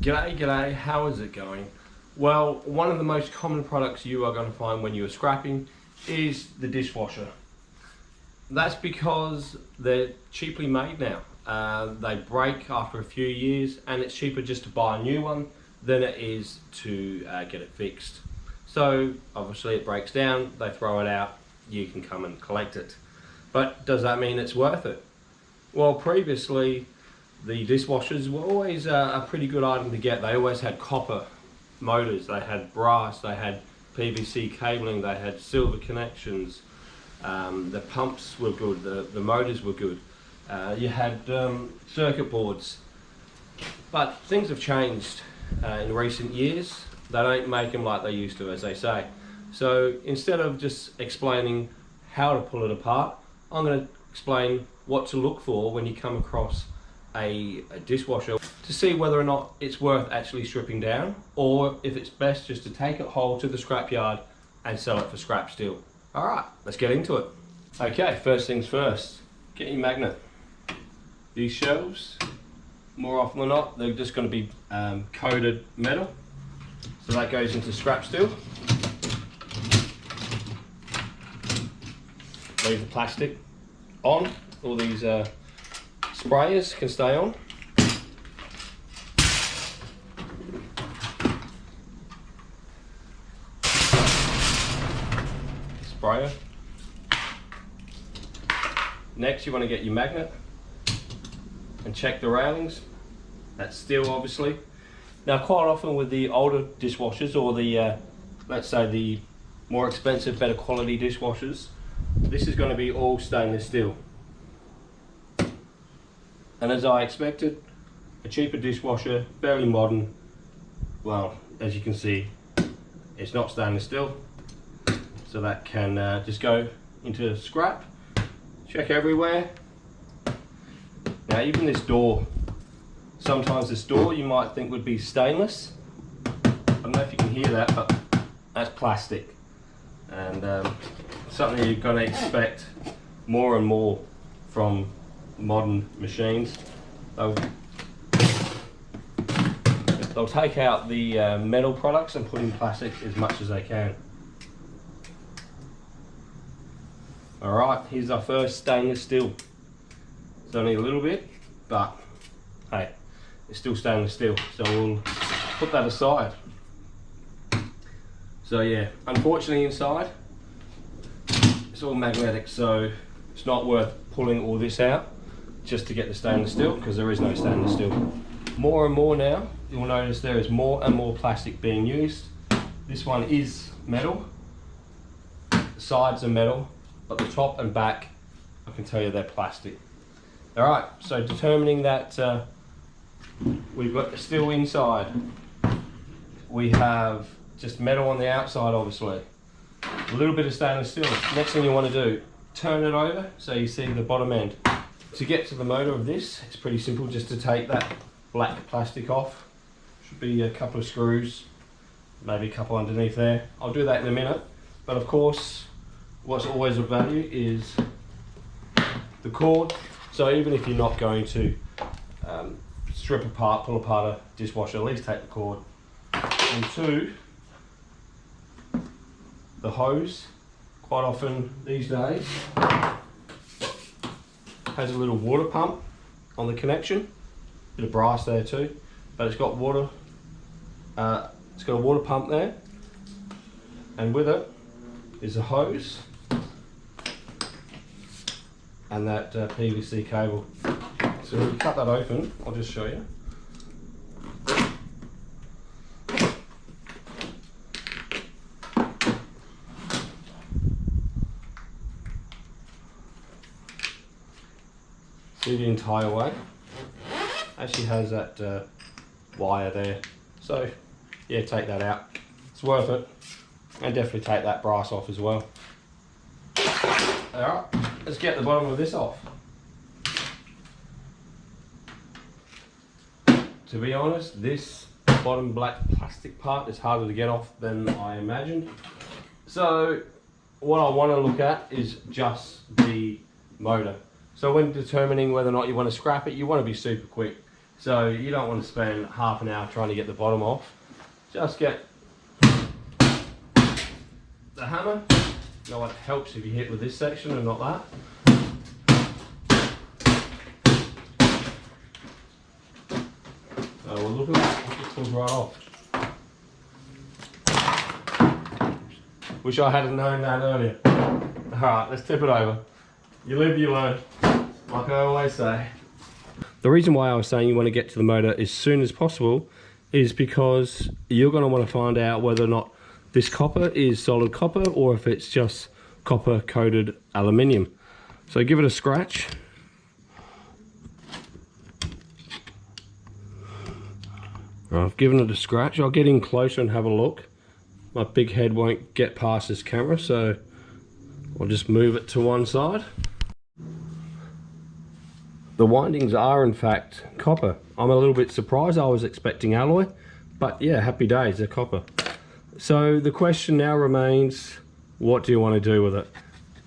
G'day, g'day, how is it going? Well, one of the most common products you are going to find when you are scrapping is the dishwasher. That's because they're cheaply made now. They break after a few years and it's cheaper just to buy a new one than it is to get it fixed. So obviously it breaks down, they throw it out, you can come and collect it. But does that mean it's worth it? Well, previously the dishwashers were always a pretty good item to get. They always had copper motors, they had brass, they had PVC cabling, they had silver connections. The pumps were good, the motors were good. You had circuit boards. But things have changed in recent years. They don't make them like they used to, as they say. So instead of just explaining how to pull it apart, I'm going to explain what to look for when you come across a dishwasher to see whether or not it's worth actually stripping down, or if it's best just to take it whole to the scrapyard and sell it for scrap steel. Alright, let's get into it. Okay, first things first, get your magnet. These shelves, more often than not, they're just going to be coated metal. So that goes into scrap steel. Leave the plastic on. All these sprayers can stay on. Sprayer. Next you want to get your magnet and check the railings. That's steel, obviously. Now quite often with the older dishwashers, or the let's say the more expensive, better quality dishwashers, this is going to be all stainless steel. And as I expected, a cheaper dishwasher, fairly modern. Well, as you can see, it's not stainless steel, so that can just go into scrap. Check everywhere. Now even this door, sometimes this door you might think would be stainless. I don't know if you can hear that, but that's plastic. And something you're going to expect more and more from modern machines. They'll take out the metal products and put in plastic as much as they can. Alright, here's our first stainless steel. It's only a little bit, but hey, it's still stainless steel, so we'll put that aside. So yeah, unfortunately inside it's all magnetic, so it's not worth pulling all this out just to get the stainless steel, because there is no stainless steel. More and more now, you'll notice there is more and more plastic being used. This one is metal, the sides are metal, but the top and back, I can tell you they're plastic. Alright, so determining that we've got the steel inside, we have just metal on the outside, obviously. A little bit of stainless steel. Next thing you want to do, turn it over so you see the bottom end. To get to the motor of this, it's pretty simple, just to take that black plastic off. Should be a couple of screws, maybe a couple underneath there. I'll do that in a minute. But of course, what's always of value is the cord. So even if you're not going to strip apart, pull apart a dishwasher, at least take the cord. And two, the hose. Quite often these days has a little water pump on the connection, bit of brass there too, but it's got water. It's got a water pump there, and with it is a hose and that PVC cable. So when you cut that open, I'll just show you. See the entire way. Actually has that wire there. So yeah, take that out. It's worth it. And definitely take that brass off as well. Alright, let's get the bottom of this off. To be honest, this bottom black plastic part is harder to get off than I imagined. So what I want to look at is just the motor. So when determining whether or not you want to scrap it, you want to be super quick. So you don't want to spend half an hour trying to get the bottom off. Just get the hammer. You know what, it helps if you hit with this section and not that. Oh, well, look at that, it just pulls right off. Wish I had known that earlier. Alright, let's tip it over. You live, you learn, like I always say. The reason why I was saying you want to get to the motor as soon as possible is because you're going to want to find out whether or not this copper is solid copper or if it's just copper coated aluminium. So give it a scratch. I've given it a scratch. I'll get in closer and have a look. My big head won't get past this camera, so I'll just move it to one side. The windings are in fact copper. I'm a little bit surprised. I was expecting alloy, but yeah, happy days, they're copper. So the question now remains, what do you want to do with it?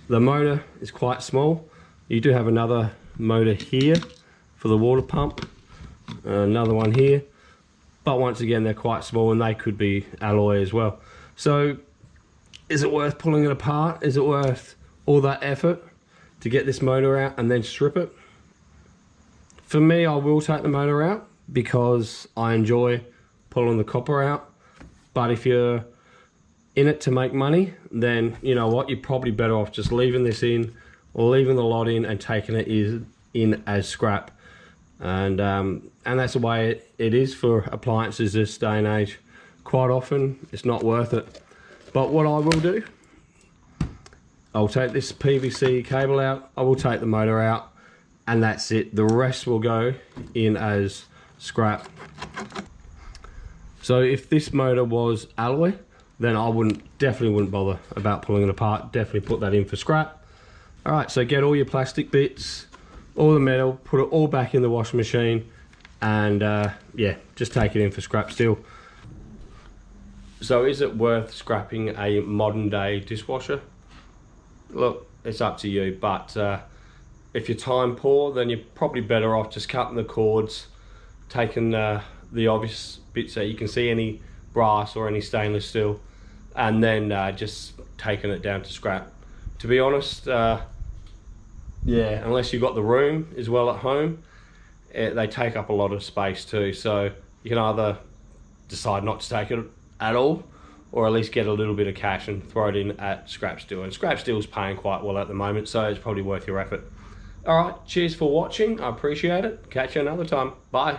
The motor is quite small. You do have another motor here for the water pump, another one here. But once again, they're quite small and they could be alloy as well. So is it worth pulling it apart? Is it worth all that effort to get this motor out and then strip it? For me, I will take the motor out because I enjoy pulling the copper out. But if you're in it to make money, then you know what, you're probably better off just leaving this in or leaving the lot in and taking it in as scrap. And that's the way it is for appliances this day and age. Quite often it's not worth it. But what I will do, I'll take this PVC cable out, I will take the motor out, and that's it. The rest will go in as scrap. So if this motor was alloy, then I definitely wouldn't bother about pulling it apart. Definitely put that in for scrap. All right, so get all your plastic bits, all the metal, put it all back in the washing machine, and yeah, just take it in for scrap steel. So is it worth scrapping a modern day dishwasher? Look, it's up to you, but if you're time poor, then you're probably better off just cutting the cords, taking the obvious bits that you can see, any brass or any stainless steel, and then just taking it down to scrap. To be honest, yeah, unless you've got the room as well at home, they take up a lot of space too. So you can either decide not to take it at all, or at least get a little bit of cash and throw it in at scrap steel. And scrap steel is paying quite well at the moment, so it's probably worth your effort. All right, cheers for watching. I appreciate it. Catch you another time. Bye.